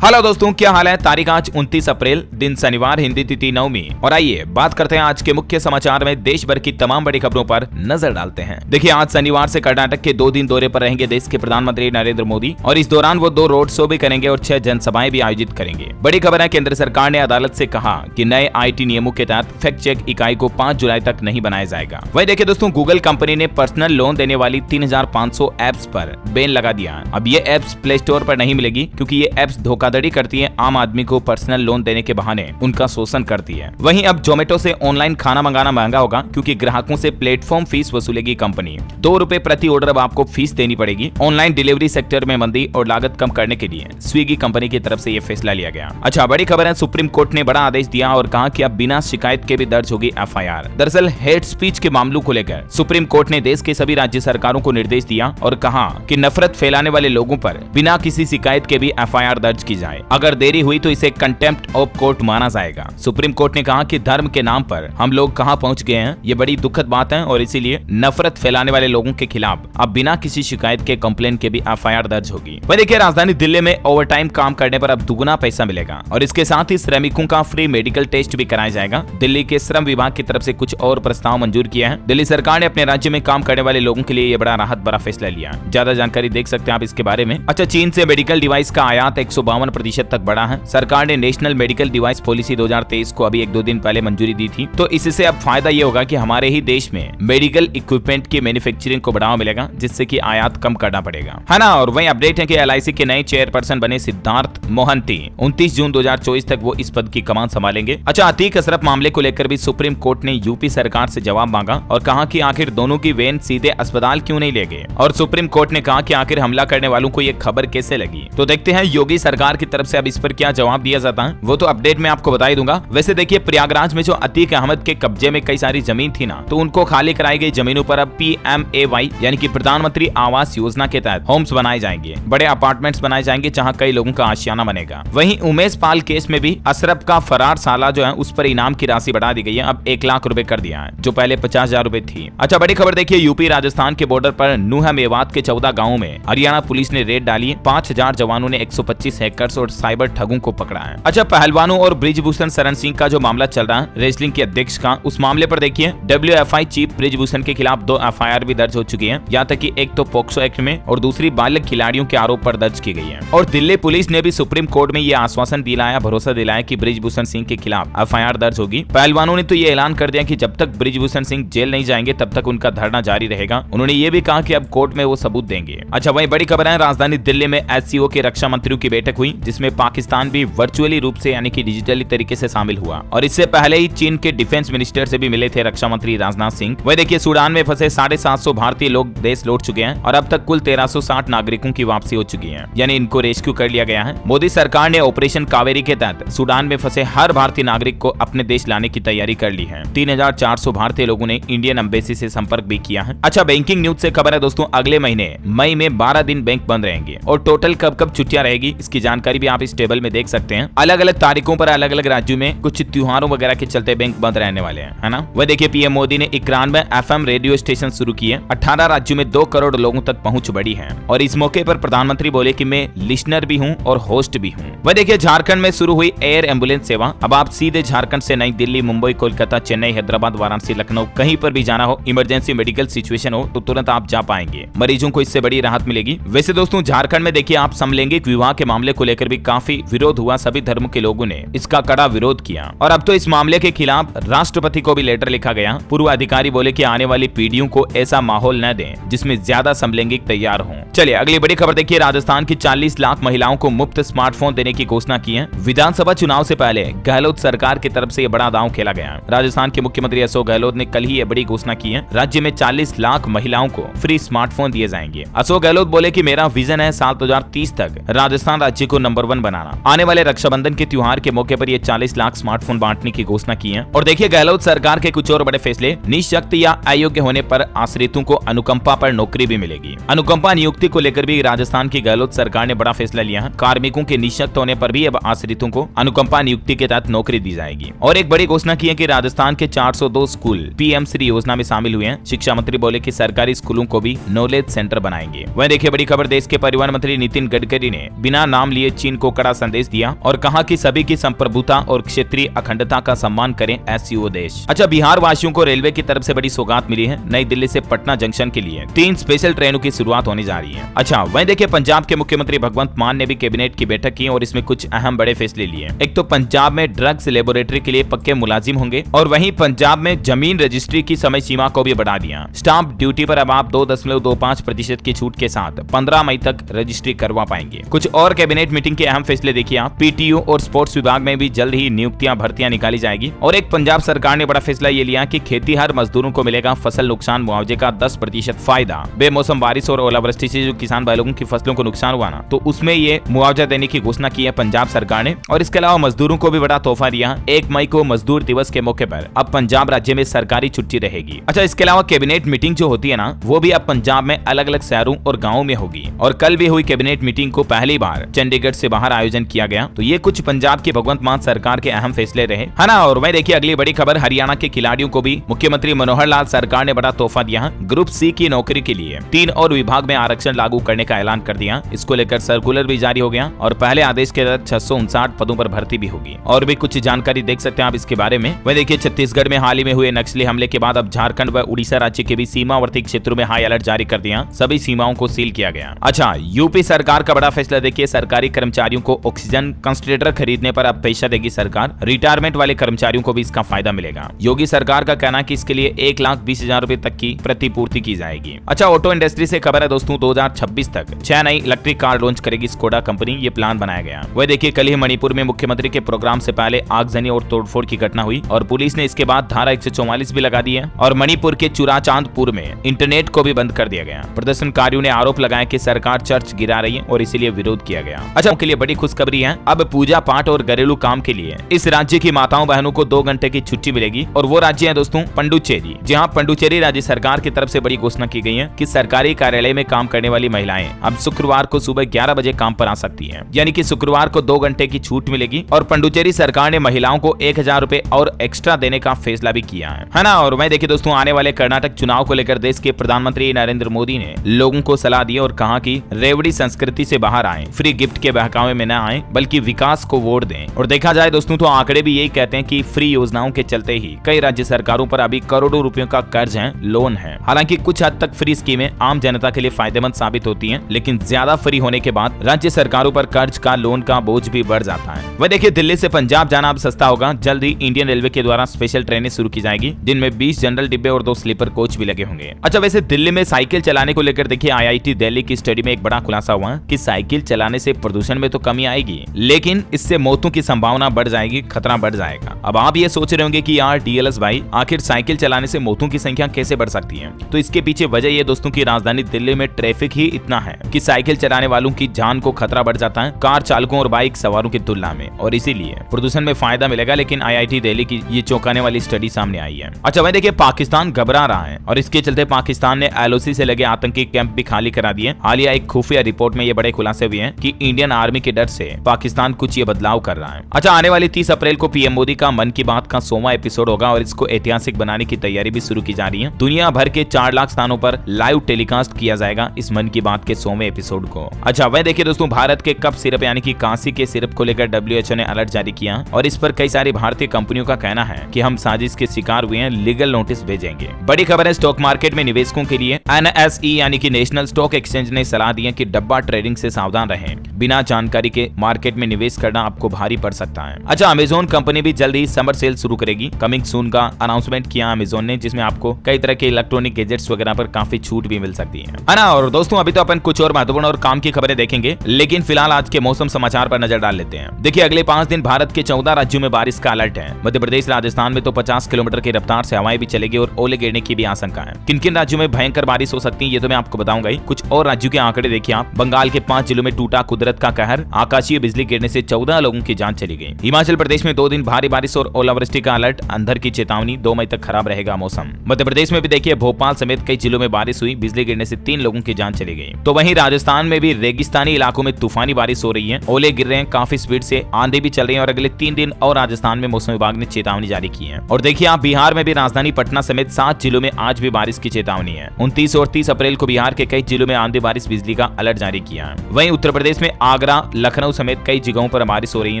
Hello दोस्तों, क्या हाल है। तारीख आज 29 अप्रैल, दिन शनिवार, हिंदी तिथि नवमी। और आइए बात करते हैं आज के मुख्य समाचार में देश भर की तमाम बड़ी खबरों पर नजर डालते हैं। देखिए, आज शनिवार से कर्नाटक के 2 दिन दौरे पर रहेंगे देश के प्रधानमंत्री नरेंद्र मोदी और इस दौरान वो 2 रोड शो भी करेंगे और 6 जनसभाएं भी आयोजित करेंगे। बड़ी खबर है, केंद्र सरकार ने अदालत से कहा कि नए IT नियमों के तहत फैक्ट चेक इकाई को 5 जुलाई तक नहीं बनाया जाएगा। वही देखिए दोस्तों, गूगल कंपनी ने पर्सनल लोन देने वाली 3500 एप्स पर बैन लगा दिया। अब ये एप्स प्ले स्टोर पर नहीं मिलेगी क्योंकि ये एप्स धोखाधड़ी करती है, आम आदमी को पर्सनल लोन देने के बहाने उनका शोषण करती है। वहीं अब जोमेटो से ऑनलाइन खाना मंगाना महंगा होगा क्योंकि ग्राहकों से प्लेटफॉर्म फीस वसूलेगी कंपनी। ₹2 प्रति ऑर्डर अब आपको फीस देनी पड़ेगी। ऑनलाइन डिलीवरी सेक्टर में मंदी और लागत कम करने के लिए स्विगी कंपनी की तरफ से यह फैसला लिया गया। अच्छा, बड़ी खबर है, सुप्रीम कोर्ट ने बड़ा आदेश दिया और कहा कि अब बिना शिकायत के भी दर्ज होगी FIR। दरअसल हेट स्पीच के मामलों को लेकर सुप्रीम कोर्ट ने देश के सभी राज्य सरकारों को निर्देश दिया और कहा कि नफरत फैलाने वाले लोगों पर बिना किसी शिकायत के भी FIR दर्ज की जाए। अगर देरी हुई तो इसे कंटेम्प्ट ऑफ कोर्ट माना जाएगा। सुप्रीम कोर्ट ने कहा कि धर्म के नाम पर हम लोग कहां पहुंच गए हैं, ये बड़ी दुखद बात है और इसीलिए नफरत फैलाने वाले लोगों के खिलाफ अब बिना किसी शिकायत के कंप्लेन के भी FIR दर्ज होगी। वह देखिए, राजधानी दिल्ली में ओवरटाइम काम करने पर अब दुगुना पैसा मिलेगा और इसके साथ ही श्रमिकों का फ्री मेडिकल टेस्ट भी कराया जाएगा। दिल्ली के श्रम विभाग की तरफ से कुछ और प्रस्ताव मंजूर किया है। दिल्ली सरकार ने अपने राज्य में काम करने वाले लोगों के लिए ये बड़ा राहत भरा फैसला लिया। ज्यादा जानकारी देख सकते हैं आप इसके बारे में। अच्छा, चीन से मेडिकल डिवाइस का आयात 152% तक बढ़ा है। सरकार ने नेशनल मेडिकल डिवाइस पॉलिसी 2023 को अभी 1-2 दिन पहले मंजूरी दी थी, तो इससे अब फायदा ये होगा कि हमारे ही देश में मेडिकल इक्विपमेंट की मैन्युफैक्चरिंग को बढ़ावा मिलेगा, जिससे कि आयात कम करना पड़ेगा, है ना। और वहीं अपडेट है कि LIC के नए चेयरपर्सन बने सिद्धार्थ मोहंती 29 जून 2024 तक वो इस पद की कमान संभालेंगे। अच्छा, अतीक अशरफ मामले को लेकर भी सुप्रीम कोर्ट ने यूपी सरकार से जवाब मांगा और कहा कि आखिर दोनों की वैन सीधे अस्पताल क्यों नहीं ले गए। और सुप्रीम कोर्ट ने कहा कि आखिर हमला करने वालों को ये खबर कैसे लगी। तो देखते हैं योगी सरकार की तरफ से अब इस पर क्या जवाब दिया जाता है, वो तो अपडेट में आपको बता ही दूंगा। वैसे देखिए, प्रयागराज में जो अतीक अहमद के कब्जे में कई सारी जमीन थी ना, तो उनको खाली कराई गई जमीनों पर अब PMAY यानी कि प्रधानमंत्री आवास योजना के तहत होम्स बनाए जाएंगे, बड़े अपार्टमेंट्स बनाए जाएंगे जहां कई लोगों का आशियाना बनेगा। वहीं उमेश पाल केस में भी अशरफ का फरार साला जो है उस पर इनाम की राशि बढ़ा दी गई है, अब 1 लाख रुपए कर दिया है, जो पहले 50,000 रुपए थी। अच्छा, बड़ी खबर देखिए, यूपी राजस्थान के बॉर्डर पर नूह मेवात के 14 गाँव में हरियाणा पुलिस ने रेड डाली। 5000 जवानों ने 125 हैकर्स और साइबर ठगों को पकड़ा है। अच्छा, पहलवानों और ब्रिजभूषण शरण सिंह का जो मामला चल रहा है रेसलिंग के अध्यक्ष का, उस मामले पर देखिए WFI चीफ ब्रिजभूषण के खिलाफ 2 FIR भी दर्ज हो चुकी है। यहाँ तक कि एक तो पोक्सो एक्ट में और दूसरी बालक खिलाड़ियों के आरोप पर दर्ज की गई है। और दिल्ली पुलिस ने भी सुप्रीम कोर्ट में ये आश्वासन दिलाया, भरोसा दिलाया कि ब्रिजभूषण सिंह के खिलाफ FIR दर्ज होगी। पहलवानों ने तो ये ऐलान कर दिया कि जब तक ब्रिजभूषण सिंह जेल नहीं जाएंगे तब तक उनका धरना जारी रहेगा। उन्होंने ये भी कहा कि अब कोर्ट में वो सबूत देंगे। अच्छा, वही बड़ी खबर है, राजधानी दिल्ली में SCO के रक्षा मंत्रियों की बैठक हुई, जिसमें पाकिस्तान भी वर्चुअली रूप से यानी कि डिजिटली तरीके से शामिल हुआ। और इससे पहले ही चीन के डिफेंस मिनिस्टर से भी मिले थे रक्षा मंत्री राजनाथ सिंह। वही देखिए, सूडान में फंसे 750 भारतीय लोग देश लौट चुके हैं और अब तक कुल 1360 नागरिकों की वापसी हो चुकी है, यानी इनको रेस्क्यू कर लिया गया है। मोदी सरकार ने ऑपरेशन कावेरी के तहत सूडान में फंसे हर भारतीय नागरिक को अपने देश लाने की तैयारी कर ली है। 3400 भारतीय लोगों ने इंडियन एम्बेसी से संपर्क भी किया है। अच्छा, बैंकिंग न्यूज से खबर है दोस्तों, अगले महीने मई में 12 दिन बैंक बंद रहेंगे और टोटल कब कब छुट्टियां रहेगी इसकी जानकारी भी आप इस टेबल में देख सकते हैं। अलग अलग तारीखों पर अलग अलग राज्यों में कुछ त्योहारों वगैरह के चलते बैंक बंद रहने वाले हैं, है ना। वह देखिए, PM मोदी ने 91 FM रेडियो स्टेशन शुरू किए। 18 राज्यों में 2 करोड़ लोगों तक पहुंच बढ़ी है। और इस मौके पर प्रधानमंत्री बोले कि मैं लिसनर भी हूं और होस्ट भी हूं। वह देखिए, झारखंड में शुरू हुई एयर एम्बुलेंस सेवा। अब आप सीधे झारखंड से नई दिल्ली, मुंबई, कोलकाता, चेन्नई, हैदराबाद, वाराणसी, लखनऊ कहीं पर भी जाना हो, इमरजेंसी मेडिकल सिचुएशन हो तो तुरंत आप जा पाएंगे। मरीजों को इससे बड़ी राहत मिलेगी। वैसे दोस्तों, झारखंड में देखिए, आप समलैंगिक विवाह के मामले को लेकर भी काफी विरोध हुआ। सभी धर्मों के लोगों ने इसका कड़ा विरोध किया और अब तो इस मामले के खिलाफ राष्ट्रपति को भी लेटर लिखा गया। पूर्व अधिकारी बोले कि आने वाली पीढ़ियों को ऐसा माहौल न दें जिसमें ज्यादा समलैंगिक तैयार हों। चलिए अगली बड़ी खबर देखिए, राजस्थान की 40 लाख महिलाओं को मुफ्त स्मार्टफोन देने की घोषणा की है। विधानसभा चुनाव से पहले गहलोत सरकार की तरफ से ये बड़ा दांव खेला गया। राजस्थान के मुख्यमंत्री अशोक गहलोत ने कल ही ये बड़ी घोषणा की है। राज्य में 40 लाख महिलाओं को फ्री स्मार्टफोन दिए जाएंगे। अशोक गहलोत बोले कि मेरा विजन है साल 2030 तक राजस्थान राज्य को नंबर 1 बनाना। आने वाले रक्षाबंधन के त्योहार के मौके पर ये 40 लाख स्मार्टफोन बांटने की घोषणा की है। और देखिए, गहलोत सरकार के कुछ और बड़े फैसले, निःशक्त या अयोग्य होने पर आश्रितों को अनुकंपा पर नौकरी भी मिलेगी। अनुकंपा नियुक्ति को लेकर भी राजस्थान की गहलोत सरकार ने बड़ा फैसला लिया है। कार्मिकों के निःशक्त होने पर भी अब आश्रितों को अनुकंपा नियुक्ति के तहत नौकरी दी जाएगी। और एक बड़ी घोषणा की है कि राजस्थान के 402 स्कूल PM श्री योजना में शामिल हुए हैं। शिक्षा मंत्री बोले कि सरकारी स्कूलों को भी नॉलेज सेंटर बनाएंगे। वहीं देखिए, बड़ी खबर, देश के परिवहन मंत्री नितिन गडकरी ने बिना नाम लिए लिए चीन को कड़ा संदेश दिया और कहा कि सभी की संप्रभुता और क्षेत्रीय अखंडता का सम्मान करें एससीओ देश। अच्छा, बिहार वासियों को रेलवे की तरफ से बड़ी सौगात मिली है। नई दिल्ली से पटना जंक्शन के लिए 3 स्पेशल ट्रेनों की शुरुआत होने जा रही है। अच्छा, वहीं देखिए पंजाब के मुख्यमंत्री भगवंत मान ने भी कैबिनेट की बैठक की और इसमें कुछ अहम बड़े फैसले लिए। एक तो पंजाब में ड्रग्स लेबोरेटरी के लिए पक्के मुलाजिम होंगे और वहीं पंजाब में जमीन रजिस्ट्री की समय सीमा को भी बढ़ा दिया। स्टाम्प ड्यूटी पर अब आप 2.25% की छूट के साथ 15 मई तक रजिस्ट्री करवा पाएंगे। कुछ और कैबिनेट मीटिंग के अहम फैसले देखिए आप। पीटीयू और स्पोर्ट्स विभाग में भी जल्द ही नियुक्तियां भर्तियां निकाली जाएगी। और एक पंजाब सरकार ने बड़ा फैसला ये लिया कि खेतीहर मजदूरों को मिलेगा फसल नुकसान मुआवजे का 10% फायदा। बेमौसम बारिश और ओलावृष्टि से जो किसान भाई लोगों की फसलों को नुकसान हुआ ना, तो उसमें ये मुआवजा देने की घोषणा की है पंजाब सरकार ने। और इसके अलावा मजदूरों को भी बड़ा तोहफा दिया। 1 मई को मजदूर दिवस के मौके पर अब पंजाब राज्य में सरकारी छुट्टी रहेगी। अच्छा, इसके अलावा कैबिनेट मीटिंग जो होती है ना, वो भी अब पंजाब में अलग अलग शहरों और गाँव में होगी। और कल भी हुई कैबिनेट मीटिंग को पहली बार चंडीगढ़ से बाहर आयोजन किया गया। तो ये कुछ पंजाब की भगवंत मान सरकार के अहम फैसले रहे, है ना। और वहीं देखिए अगली बड़ी खबर, हरियाणा के खिलाड़ियों को भी मुख्यमंत्री मनोहर लाल सरकार ने बड़ा तोहफा दिया। ग्रुप सी की नौकरी के लिए 3 और विभाग में आरक्षण लागू करने का ऐलान कर दिया। इसको लेकर सर्कुलर भी जारी हो गया और पहले आदेश के तहत 659 पदों पर भर्ती भी होगी। और भी कुछ जानकारी देख सकते हैं आप इसके बारे में। वह देखिए छत्तीसगढ़ में हाल ही में हुए नक्सली हमले के बाद अब झारखंड व उड़ीसा राज्य के भी सीमावर्ती क्षेत्रों में हाई अलर्ट जारी कर दिया। सभी सीमाओं को सील किया गया। अच्छा, यूपी सरकार का बड़ा फैसला देखिए, सरकारी कर्मचारियों को ऑक्सीजन कंसंट्रेटर खरीदने पर अब पैसा देगी सरकार। रिटायरमेंट वाले कर्मचारियों को भी इसका फायदा मिलेगा। योगी सरकार का कहना है कि इसके लिए 1,20,000 रुपए तक की प्रतिपूर्ति की जाएगी। अच्छा, ऑटो इंडस्ट्री से खबर है दोस्तों, 2026 तक 6 नई इलेक्ट्रिक कार लॉन्च करेगी स्कोडा कंपनी। ये प्लान बनाया गया। वह देखिए कल ही मणिपुर में मुख्यमंत्री के प्रोग्राम से पहले आगजनी और तोड़फोड़ की घटना हुई और पुलिस ने इसके बाद धारा 144 भी लगा दी है। और मणिपुर के चुराचांदपुर में इंटरनेट को भी बंद कर दिया गया। प्रदर्शनकारियों ने आरोप लगाया कि सरकार चर्च गिरा रही है और इसीलिए विरोध किया गया। अच्छा, उनके लिए बड़ी खुशखबरी है, अब पूजा पाठ और घरेलू काम के लिए इस राज्य की माताओं बहनों को 2 घंटे की छुट्टी मिलेगी। और वो राज्य है दोस्तों पुडुचेरी। जहां पुडुचेरी राज्य सरकार की तरफ से बड़ी घोषणा की गई है कि सरकारी कार्यालय में काम करने वाली महिलाएं अब शुक्रवार को सुबह 11 बजे काम पर आ सकती हैं। यानी कि शुक्रवार को 2 घंटे की छूट मिलेगी। और पुडुचेरी सरकार ने महिलाओं को 1,000 रुपए और एक्स्ट्रा देने का फैसला भी किया है ना। और वहीं देखिए दोस्तों, आने वाले कर्नाटक चुनाव को लेकर देश के प्रधानमंत्री नरेंद्र मोदी ने लोगों को सलाह दी और कहा कि रेवड़ी संस्कृति से बाहर आए, फ्री गिफ्ट के बहकावे में न आए, बल्कि विकास को वोट दें। और देखा जाए दोस्तों तो आंकड़े भी यही कहते हैं कि फ्री योजनाओं के चलते ही कई राज्य सरकारों पर अभी करोड़ों रुपयों का कर्ज है, लोन है। हालांकि कुछ हद तक फ्री स्कीमें आम जनता के लिए फायदेमंद साबित होती हैं, लेकिन ज्यादा फ्री होने के बाद राज्य सरकारों पर कर्ज का लोन का बोझ भी बढ़ जाता है। वह देखिए दिल्ली से पंजाब जाना अब सस्ता होगा। जल्द ही इंडियन रेलवे के द्वारा स्पेशल ट्रेनें शुरू की जाएगी, जिनमें 20 जनरल डिब्बे और 2 स्लीपर कोच भी लगे होंगे। अच्छा, वैसे दिल्ली में साइकिल चलाने को लेकर देखिए IIT दिल्ली की स्टडी में एक बड़ा खुलासा हुआ कि साइकिल चलाने से प्रदूषण में तो कमी आएगी, लेकिन इससे मौतों की संभावना बढ़ जाएगी, खतरा बढ़ जाएगा। अब आप ये सोच रहे होंगे कि यार DLS भाई, आखिर साइकिल चलाने से मौतों की संख्या कैसे बढ़ सकती है? तो इसके पीछे वजह ये दोस्तों की राजधानी दिल्ली में ट्रैफिक ही इतना है कि साइकिल चलाने वालों की जान को खतरा बढ़ जाता है कार चालकों और बाइक सवारों की तुलना में, और इसीलिए प्रदूषण में फायदा मिलेगा। लेकिन IIT दिल्ली की ये चौंकाने वाली स्टडी सामने आई है। अच्छा, वह देखिए पाकिस्तान घबरा रहा है और इसके चलते पाकिस्तान ने LOC से लगे आतंकी कैंप भी खाली करा दिए। हालिया एक खुफिया रिपोर्ट में ये बड़े खुलासे हुए हैं कि इंडियन आर्मी के डर से पाकिस्तान कुछ ये बदलाव कर रहा है। अच्छा, आने वाली 30 अप्रैल को PM मोदी का मन की बात का 100वां एपिसोड होगा और इसको ऐतिहासिक बनाने की तैयारी भी शुरू की जा रही है। दुनिया भर के 4 लाख स्थानों पर लाइव टेलीकास्ट किया जाएगा इस मन की बात के 100वें एपिसोड को। अच्छा, वह देखिए दोस्तों, भारत के कप सिरप यानी कि कांसी के सिरप को लेकर WHO ने अलर्ट जारी किया और इस पर कई सारी भारतीय कंपनियों का कहना है कि हम साजिश के शिकार हुए हैं, लीगल नोटिस भेजेंगे। बड़ी खबर है, स्टॉक मार्केट में निवेशकों के लिए NSE यानी कि नेशनल स्टॉक एक्सचेंज ने सलाह दी है कि डब्बा ट्रेडिंग से सावधान रहें। बिना जानकारी के मार्केट में निवेश करना आपको भारी पड़ सकता है। अच्छा, अमेजोन कंपनी भी जल्द ही समर सेल शुरू करेगी। कमिंग सून का अनाउंसमेंट किया अमेजोन ने, जिसमें आपको कई तरह के इलेक्ट्रॉनिक गैजेट्स वगैरह पर काफी छूट भी मिल सकती है ना। और दोस्तों, अभी तो अपन कुछ और महत्वपूर्ण और काम की खबरें देखेंगे, लेकिन फिलहाल आज के मौसम समाचार पर नजर डाल लेते हैं। देखिए, अगले 5 दिन भारत के 14 राज्यों में बारिश का अलर्ट है। मध्य प्रदेश राजस्थान में तो 50 किलोमीटर की रफ्तार से हवाएं भी चलेगी और ओले गिरने की भी आशंका है। किन किन राज्यों में भयंकर बारिश हो सकती है ये तो मैं आपको बताऊंगा ही। कुछ और राज्यों के आंकड़े देखिए आप। बंगाल के 5 जिलों में टूटा कुदरत का कहर, आकाशीय बिजली गिरने से 14 लोगों की जान चली गई। हिमाचल प्रदेश में 2 दिन भारी बारिश और ओलावृष्टि का अलर्ट, अंधड़ की चेतावनी, 2 मई तक खराब रहेगा मौसम। मध्य प्रदेश में भी देखिए भोपाल समेत कई जिलों में बारिश हुई, बिजली गिरने से 3 लोगों की जान चली गई। तो वहीं राजस्थान में भी रेगिस्तानी इलाकों में तूफानी बारिश हो रही है, ओले गिर रहे हैं, काफी स्पीड से आंधी भी चल रही है और अगले 3 दिन और राजस्थान में मौसम विभाग ने चेतावनी जारी की है। और देखिए आप, बिहार में भी राजधानी पटना समेत 7 जिलों में आज भी बारिश की चेतावनी है। 29 और 30 अप्रैल को बिहार के कई जिलों में आंधी बारिश बिजली का अलर्ट जारी किया है। वहीं उत्तर प्रदेश में आग आगरा, लखनऊ समेत कई जगहों पर बारिश हो रही है।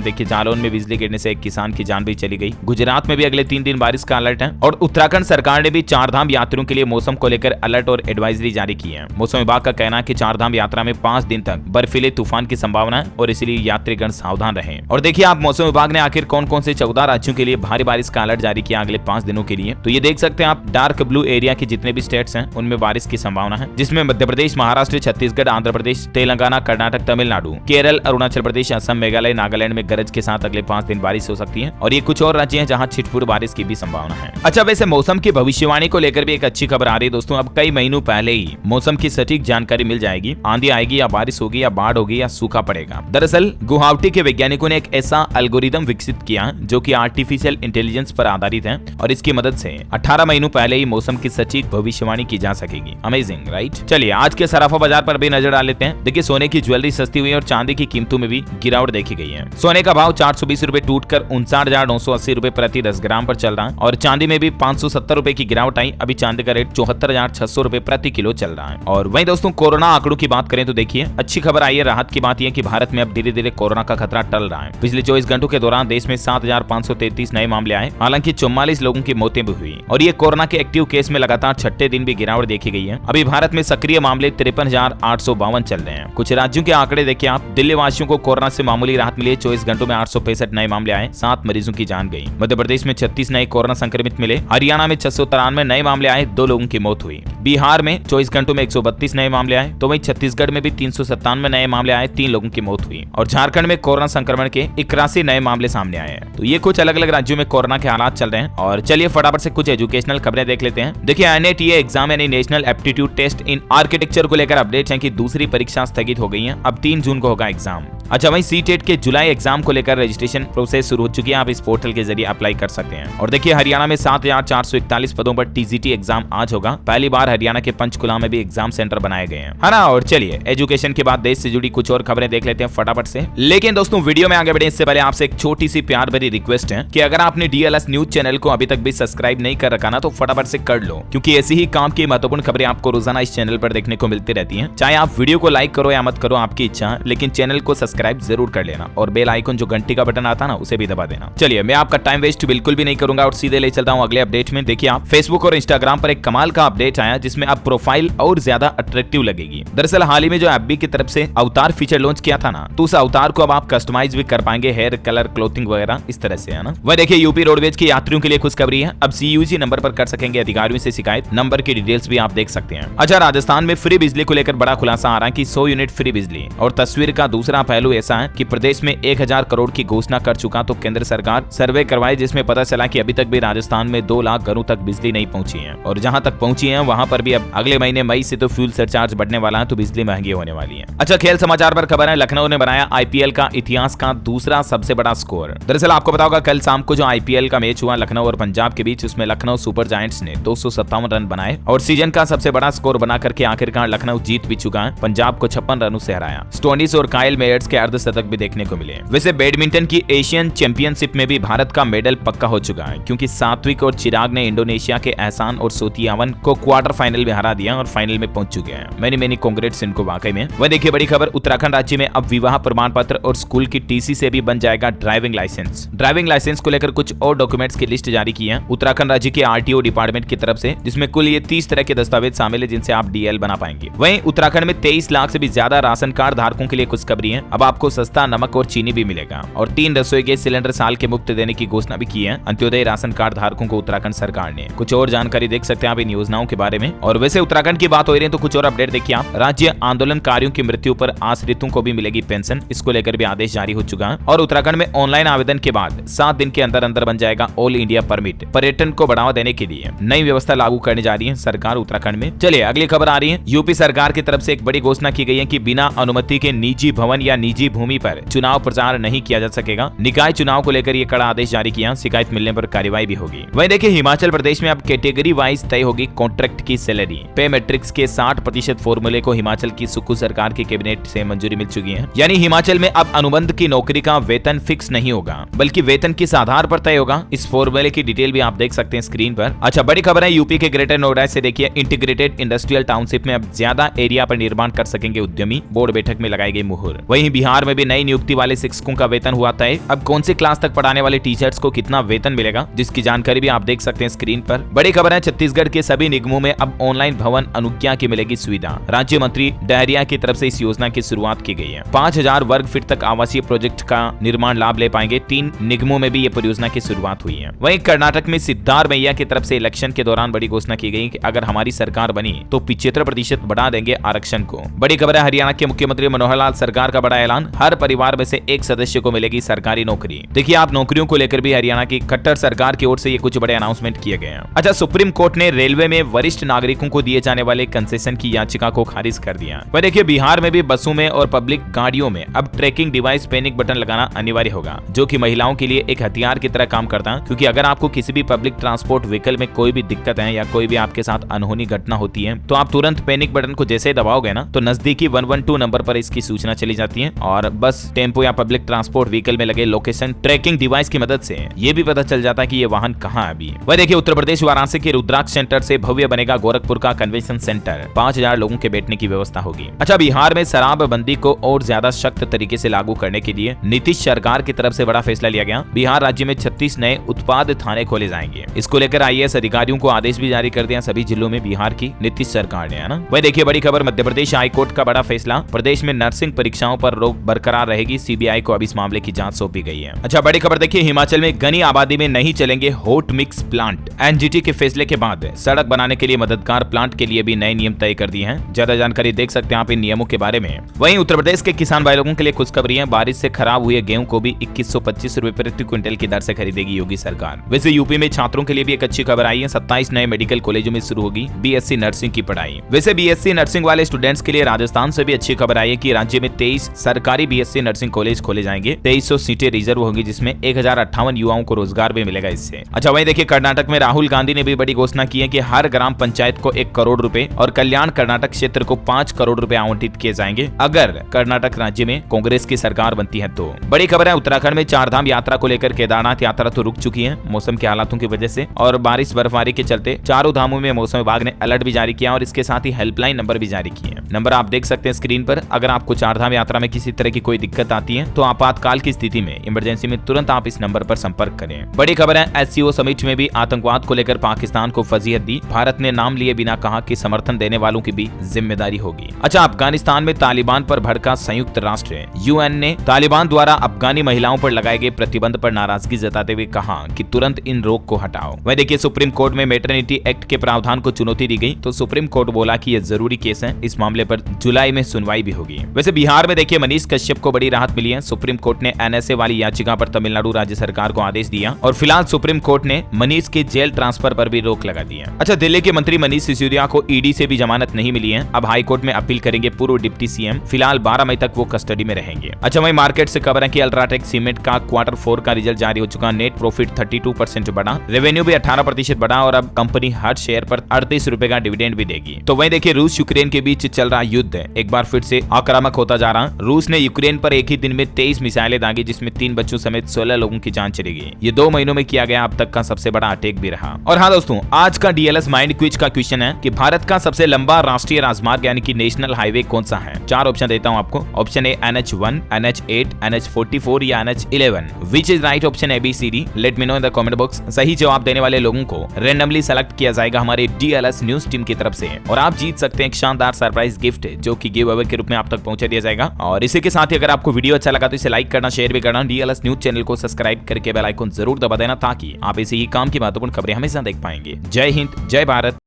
देखिए जालौन में बिजली गिरने से एक किसान की जान भी चली गई। गुजरात में भी अगले 3 दिन बारिश का अलर्ट है और उत्तराखंड सरकार ने भी चारधाम यात्रियों के लिए मौसम को लेकर अलर्ट और एडवाइजरी जारी की है। मौसम विभाग का कहना है कि चारधाम यात्रा में 5 दिन तक बर्फीले तूफान की संभावना है और इसलिए यात्रीगण सावधान रहें। और देखिए आप मौसम विभाग ने आखिर कौन कौन से 14 राज्यों के लिए भारी बारिश का अलर्ट जारी किया अगले 5 दिनों के लिए। तो ये देख सकते हैं आप, डार्क ब्लू एरिया के जितने भी स्टेट्स हैं उनमें बारिश की संभावना है, जिसमें मध्य प्रदेश, महाराष्ट्र, छत्तीसगढ़, आंध्र प्रदेश, तेलंगाना, कर्नाटक, तमिलनाडु, केरल, अरुणाचल प्रदेश, असम, मेघालय, नागालैंड में गरज के साथ अगले 5 दिन बारिश हो सकती है। और ये कुछ और राज्य हैं जहां छिटपुट बारिश की भी संभावना है। अच्छा, वैसे मौसम की भविष्यवाणी को लेकर भी एक अच्छी खबर आ रही है दोस्तों। अब कई महीनों पहले ही मौसम की सटीक जानकारी मिल जाएगी। आंधी आएगी या बारिश होगी या बाढ़ होगी या सूखा पड़ेगा। दरअसल गुवाहाटी के वैज्ञानिकों ने एक ऐसा एल्गोरिदम विकसित किया जो कि आर्टिफिशियल इंटेलिजेंस पर आधारित है और इसकी मदद से 18 महीनों पहले ही मौसम की सटीक भविष्यवाणी की जा सकेगी। Amazing, right? चलिए आज के सराफा बाजार पर भी नजर डाल लेते हैं। देखिए सोने की ज्वेलरी सस्ती हुई और चांदी की कीमतों में भी गिरावट देखी गई है। सोने का भाव 420 रुपए टूटकर 59,980 रुपए प्रति 10 ग्राम पर चल रहा है और चांदी में भी 570 रुपए की गिरावट आई। अभी चांदी का रेट 74,600 रुपए प्रति किलो चल रहा है। और वहीं दोस्तों कोरोना आंकड़ों की बात करें तो देखिए अच्छी खबर आई है। राहत की बात यह कि भारत में अब धीरे धीरे कोरोना का खतरा टल रहा है। पिछले 24 घंटों के दौरान देश में 7,533 नए मामले आए। हालांकि 44 लोगों की मौतें भी हुई और ये कोरोना के एक्टिव केस में लगातार 6ठे दिन भी गिरावट देखी गई है। अभी भारत में सक्रिय मामले 53,852 चल रहे हैं। कुछ राज्यों के आंकड़े देखिए आप। दिल्ली वासियों को कोरोना से मामूली राहत मिली। 24 घंटों में 865 नए मामले आए, 7 मरीजों की जान गई। मध्य प्रदेश में 36 नए कोरोना संक्रमित मिले। हरियाणा में 693 नए मामले आए, 2 लोगों की मौत हुई। बिहार में 24 घंटों में 132 नए मामले आए। तो वहीं छत्तीसगढ़ में भी 397 नए मामले आए, 3 लोगों की मौत हुई। और झारखंड में कोरोना संक्रमण के 81 नए मामले सामने आए हैं। तो ये कुछ अलग अलग राज्यों में कोरोना के हालात चल रहे हैं। और चलिए फटाफट से कुछ एजुकेशनल खबरें देख लेते हैं। देखिए NATA एग्जाम यानी national aptitude test in architecture को लेकर अपडेट है कि दूसरी परीक्षा स्थगित हो गई है। अब 3 जून को होगा एग्जाम। अच्छा, वहीं CTET के जुलाई एग्जाम को लेकर रजिस्ट्रेशन प्रोसेस शुरू हो चुकी है। आप इस पोर्टल के जरिए अप्लाई कर सकते हैं। और देखिए हरियाणा में 7,441 पदों पर TGT एग्जाम आज होगा। पहली बार हरियाणा के पंचकुला में भी एग्जाम सेंटर बनाए गए हैं, है ना। और चलिए एजुकेशन के बाद देश से जुड़ी कुछ और खबरें देख लेते हैं फटाफट से। लेकिन दोस्तों वीडियो में आगे बढ़े इससे पहले आपसे एक छोटी सी प्यार भरी रिक्वेस्ट है कि अगर आपने DLS न्यूज चैनल को अभी तक भी सब्सक्राइब नहीं कर रखा ना तो फटाफट से कर लो, क्योंकि ऐसी ही काम की महत्वपूर्ण खबरें आपको रोजाना इस चैनल पर देखने को मिलती रहती हैं। चाहे आप वीडियो को लाइक करो या मत करो, आपकी इच्छा, लेकिन चैनल को सब्सक्राइब जरूर कर लेना और बेल आइकन जो घंटी का बटन आता ना उसे भी दबा देना। चलिए मैं आपका टाइम वेस्ट बिल्कुल भी नहीं करूंगा और सीधे ले चलता हूं अगले अपडेट में। देखिए आप फेसबुक और इंस्टाग्राम पर एक कमाल का अपडेट आया जिसमें अब प्रोफाइल और ज्यादा अट्रैक्टिव लगेगी। दरअसल हाल ही में जो FB की तरफ से अवतार फीचर लॉन्च किया था ना, तो उस अवतार को अब आप कस्टमाइज भी कर पाएंगे, हेयर कलर, क्लोथिंग वगैरह इस तरह से, है ना। वह देखिए यूपी रोडवेज के यात्रियों के लिए खुशखबरी है। अब CUG नंबर पर कर सकेंगे अधिकारियों से शिकायत। नंबर की डिटेल्स भी आप देख सकते हैं। अच्छा, राजस्थान में फ्री बिजली को लेकर बड़ा खुलासा आ रहा है कि 100 यूनिट फ्री बिजली। और तस्वीर का दूसरा पहलू ऐसा है कि प्रदेश में 1000 करोड़ की घोषणा कर चुका तो केंद्र सरकार सर्वे करवाई, जिसमें पता चला कि अभी तक भी राजस्थान में 2 लाख घरों तक बिजली नहीं पहुंची है। और जहां तक पहुंची है वहां पर भी अब अगले महीने मई से तो फ्यूल सरचार्ज बढ़ने वाला है, तो बिजली महंगी होने वाली है। अच्छा, खेल समाचार पर खबर है। लखनऊ ने बनाया IPL का इतिहास का दूसरा सबसे बड़ा स्कोर। दरअसल आपको पता होगा कल शाम को जो IPL का मैच हुआ लखनऊ और पंजाब के बीच, उसमें लखनऊ सुपर जायंट्स ने 257 रन बनाए और सीजन का सबसे बड़ा स्कोर बना करके आखिरकार लखनऊ जीत भी चुका है। पंजाब को 56 रनों से हराया। स्टोनिस और काइल मेयर्स के अर्धशतक भी देखने को मिले। वैसे बैडमिंटन की एशियन चैंपियनशिप में भी भारत का मेडल पक्का हो चुका है, क्योंकि सात्विक और चिराग ने इंडोनेशिया के एहसान और सोतियावन को क्वार्टर फाइनल में हरा दिया और फाइनल में पहुंच चुके हैं। मैनी कांग्रेट्स इनको वाकई में। वह देखिए बड़ी खबर, उत्तराखंड राज्य में अब विवाह प्रमाण पत्र और स्कूल की TC से भी बन जाएगा ड्राइविंग लाइसेंस। ड्राइविंग लाइसेंस को लेकर कुछ और डॉक्यूमेंट्स की लिस्ट जारी की है उत्तराखंड राज्य के RTO डिपार्टमेंट की तरफ से, जिसमें कुल ये 30 तरह के दस्तावेज शामिल है जिनसे आप DL बना पाएंगे। वहीं उत्तराखंड में 23 लाख से भी ज्यादा राशन कार्ड धारकों के लिए खुशखबरी है। अब आपको सस्ता नमक और चीनी भी मिलेगा और 3 रसोई गैस सिलेंडर साल के मुफ्त देने की घोषणा भी की है अंत्योदय राशन कार्ड धारकों को उत्तराखंड सरकार ने। कुछ और जानकारी देख सकते हैं आप इन योजनाओं के बारे में। और वैसे उत्तराखंड की बात हो रही है तो कुछ और अपडेट देखिए आप। राज्य आंदोलनकारियों की मृत्यु पर आश्रितों को भी मिलेगी पेंशन, इसको लेकर भी आदेश जारी हो चुका है। और उत्तराखंड में ऑनलाइन आवेदन के बाद 7 दिन के अंदर अंदर बन जाएगा ऑल इंडिया परमिट। पर्यटन को बढ़ावा देने के लिए नई व्यवस्था लागू करने जा रही है सरकार उत्तराखंड में। चलिए अगली खबर आ रही है। यूपी सरकार की तरफ से एक बड़ी घोषणा की गई है कि बिना अनुमति के निजी भवन या निजी भूमि पर चुनाव प्रचार नहीं किया जा सकेगा। निकाय चुनाव को लेकर ये कड़ा आदेश जारी किया। शिकायत मिलने पर कार्रवाई भी होगी। वहीं देखिए हिमाचल प्रदेश में अब कैटेगरी वाइज तय होगी कॉन्ट्रैक्ट की सैलरी। पे मैट्रिक्स के 60% फॉर्मूले को हिमाचल की सुक्खू सरकार की कैबिनेट से मंजूरी मिल चुकी है। यानी हिमाचल में अब अनुबंध की नौकरी का वेतन फिक्स नहीं होगा, बल्कि वेतन किस आधार पर तय होगा। इस फॉर्मूले की डिटेल भी आप देख सकते हैं स्क्रीन पर। अच्छा, बड़ी खबर है यूपी के ग्रेटर नोएडा से। देखिए इंटीग्रेटेड इंडस्ट्रियल टाउनशिप में अब ज्यादा एरिया पर निर्माण कर सकेंगे उद्यमी। बोर्ड बैठक में लगाई गई मुहर। वहीं बिहार में भी नई नियुक्ति वाले शिक्षकों का वेतन हुआ तय। अब कौन सी क्लास तक पढ़ाने वाले टीचर्स को कितना वेतन मिलेगा, जिसकी जानकारी भी आप देख सकते हैं स्क्रीन पर। बड़ी खबर है, छत्तीसगढ़ के सभी निगमों में अब ऑनलाइन भवन अनुज्ञा की मिलेगी सुविधा। राज्य मंत्री डहरिया की तरफ से इस योजना की शुरुआत की गई है। 5000 वर्ग फीट तक आवासीय प्रोजेक्ट का निर्माण लाभ ले पाएंगे। 3 निगमों में भी ये परियोजना की शुरुआत हुई है। वहीं कर्नाटक में सिद्धारमैया की तरफ से इलेक्शन के दौरान बड़ी घोषणा की गई कि अगर हमारी सरकार बनी तो 75% बढ़ा देंगे आरक्षण को। बड़ी खबर है, हरियाणा के मुख्यमंत्री मनोहर लाल सरकार का बड़ा ऐलान, हर परिवार में से एक सदस्य को मिलेगी सरकारी नौकरी। देखिए, आप नौकरियों को लेकर भी हरियाणा की खट्टर सरकार की ओर से ये कुछ बड़े अनाउंसमेंट किए गए हैं। अच्छा, सुप्रीम कोर्ट ने रेलवे में वरिष्ठ नागरिकों को दिए जाने वाले कंसेशन की याचिका को खारिज कर दिया। वह देखिए, बिहार में भी बसों में और पब्लिक गाड़ियों में अब ट्रैकिंग डिवाइस पैनिक बटन लगाना अनिवार्य होगा, जो कि महिलाओं के लिए एक हथियार की तरह काम करता है। क्योंकि अगर आपको किसी भी पब्लिक ट्रांसपोर्ट व्हीकल में कोई भी दिक्कत है या कोई भी आपके साथ अनहोनी घटना होती है, तो आप तुरंत पैनिक बटन को जैसे दबाओगे ना, तो नजदीकी 112 नंबर पर इसकी सूचना चली जाती है और बस, टेम्पो या पब्लिक ट्रांसपोर्ट व्हीकल में लगे लोकेशन ट्रैकिंग डिवाइस की मदद से ये भी पता चल जाता है कि ये वाहन कहाँ है अभी। वह देखिए, उत्तर प्रदेश वाराणसी के रुद्राक्ष सेंटर से भव्य बनेगा गोरखपुर का कन्वेंशन सेंटर। 5000 लोगों के बैठने की व्यवस्था होगी। अच्छा, बिहार में शराबबंदी को और ज्यादा सख्त तरीके से लागू करने के लिए नीतीश सरकार की तरफ से बड़ा फैसला लिया गया। बिहार राज्य में 36 नए उत्पाद थाने खोले जाएंगे। इसको लेकर IAS अधिकारियों को आदेश भी जारी कर दिया सभी जिलों में बिहार की नीतीश सरकार ने, है ना। वह देखिए, बड़ी खबर, मध्य प्रदेश हाईकोर्ट का बड़ा फैसला, प्रदेश में नर्सिंग परीक्षाओं पर रोक बरकरार रहेगी। CBI को अब इस मामले की जांच सौंपी गई है। अच्छा, बड़ी खबर देखिए, हिमाचल में घनी आबादी में नहीं चलेंगे हॉट मिक्स प्लांट। NGT के फैसले के बाद सड़क बनाने के लिए मददगार प्लांट के लिए भी नए नियम तय कर दिए हैं। ज्यादा जानकारी देख सकते हैं आप इन नियमों के बारे में। वहीं उत्तर प्रदेश के किसान भाई लोगों के लिए खुशखबरी है, बारिश से खराब हुए गेहूं को भी 2125 रुपए प्रति क्विंटल की दर से खरीदेगी योगी सरकार। वैसे यूपी में छात्रों के लिए भी एक अच्छी खबर आई है, 27 नए मेडिकल कॉलेजों में शुरू होगी BSc नर्सिंग की पढ़ाई। वैसे BSc नर्सिंग वाले स्टूडेंट्स के लिए राजस्थान से भी अच्छी खबर आई है कि राज्य में 23 सरकारी BSc नर्सिंग कॉलेज खोले जाएंगे। 2300 सीटें रिजर्व होंगी, जिसमें 1058 युवाओं को रोजगार भी मिलेगा इससे। अच्छा, वहीं देखिए, कर्नाटक में राहुल गांधी ने भी बड़ी घोषणा की है कि हर ग्राम पंचायत को 1 करोड़ रुपए और कल्याण कर्नाटक क्षेत्र को 5 करोड़ रुपए आवंटित किए जाएंगे अगर कर्नाटक राज्य में कांग्रेस की सरकार बनती है तो। बड़ी खबर है, उत्तराखंड में 4 धाम यात्रा को लेकर केदारनाथ यात्रा तो रुक चुकी है मौसम के हालातों की वजह से, और बारिश बर्फबारी के चलते चारों धामों में मौसम विभाग ने अलर्ट भी जारी किया और इसके साथ ही हेल्पलाइन नंबर भी जारी किए। नंबर आप देख सकते हैं स्क्रीन पर। अगर आपको 4 धाम यात्रा में किसी तरह की कोई दिक्कत आती है तो आपातकाल की स्थिति में, इमरजेंसी में तुरंत आप इस नंबर पर संपर्क करें। बड़ी खबर है, SCO समिट में भी आतंकवाद को लेकर पाकिस्तान को फजीहत दी। भारत ने नाम लिए बिना कहा कि समर्थन देने वालों की भी जिम्मेदारी होगी। अच्छा, अफगानिस्तान में तालिबान पर भड़का संयुक्त राष्ट्र। UN ने तालिबान द्वारा अफगानी महिलाओं पर लगाए गए प्रतिबंध पर नाराजगी जताते हुए कहा कि तुरंत इन रोक को हटाओ। वह देखिए, सुप्रीम कोर्ट में मैटरनिटी एक्ट के प्रावधान को चुनौती दी गई तो सुप्रीम कोर्ट बोला कि यह जरूरी केस है, इस मामले पर जुलाई में सुनवाई भी होगी। वैसे बिहार में देखिए, मनीष कश्यप को बड़ी राहत मिली है। सुप्रीम कोर्ट ने NSA वाली याचिका पर तमिलनाडु राज्य सरकार को आदेश दिया और फिलहाल सुप्रीम कोर्ट ने मनीष के जेल ट्रांसफर पर भी रोक लगा दी है। अच्छा, दिल्ली के मंत्री मनीष सिसोदिया को ED से भी जमानत नहीं मिली है। अब हाई कोर्ट में अपील करेंगे पूर्व डिप्टी CM। फिलहाल 12 मई तक वो कस्टडी में रहेंगे। अच्छा, वहीं मार्केट से खबर है कि अल्ट्राटेक सीमेंट का Q4 का रिजल्ट जारी हो चुका। नेट प्रॉफिट 32% बढ़ा, रेवेन्यू भी 18% बढ़ा और अब कंपनी हर शेयर पर 38 रुपए का डिविडेंड भी देगी। तो वहीं देखिए, रूस यूक्रेन के बीच चल रहा युद्ध एक बार फिर से आक्रामक होता जा रहा। रूस ने यूक्रेन पर एक ही दिन में 23 मिसाइलें दागी, जिसमें 3 बच्चों समेत 16 लोगों की जान चली गई। ये 2 महीनों में किया गया अब तक का सबसे बड़ा अटैक भी रहा। और हाँ दोस्तों, आज का DLS माइंड क्विज का क्वेश्चन है कि भारत का सबसे लंबा राष्ट्रीय राजमार्ग यानी कि नेशनल हाईवे कौन सा है। 4 ऑप्शन देता हूं आपको। Option A NH1, NH8, NH44 या NH11। Which is right option ABCD? Let me know in the comment box. सही जवाब देने वाले लोगों को रैंडमली सेलेक्ट किया जाएगा हमारे DLS न्यूज टीम की तरफ से और आप जीत सकते हैं एक शानदार सरप्राइज गिफ्ट जो कि गिव अवे के रूप में आप तक पहुंचा दिया जाएगा। और इसी के साथ ही अगर आपको वीडियो अच्छा लगा तो इसे लाइक करना, शेयर भी करना, DLS न्यूज चैनल को सब्सक्राइब करके बेल आइकन जरूर दबा देना ताकि आप इसी ही काम की महत्वपूर्ण खबरें हमेशा देख पाएंगे। जय हिंद, जय भारत,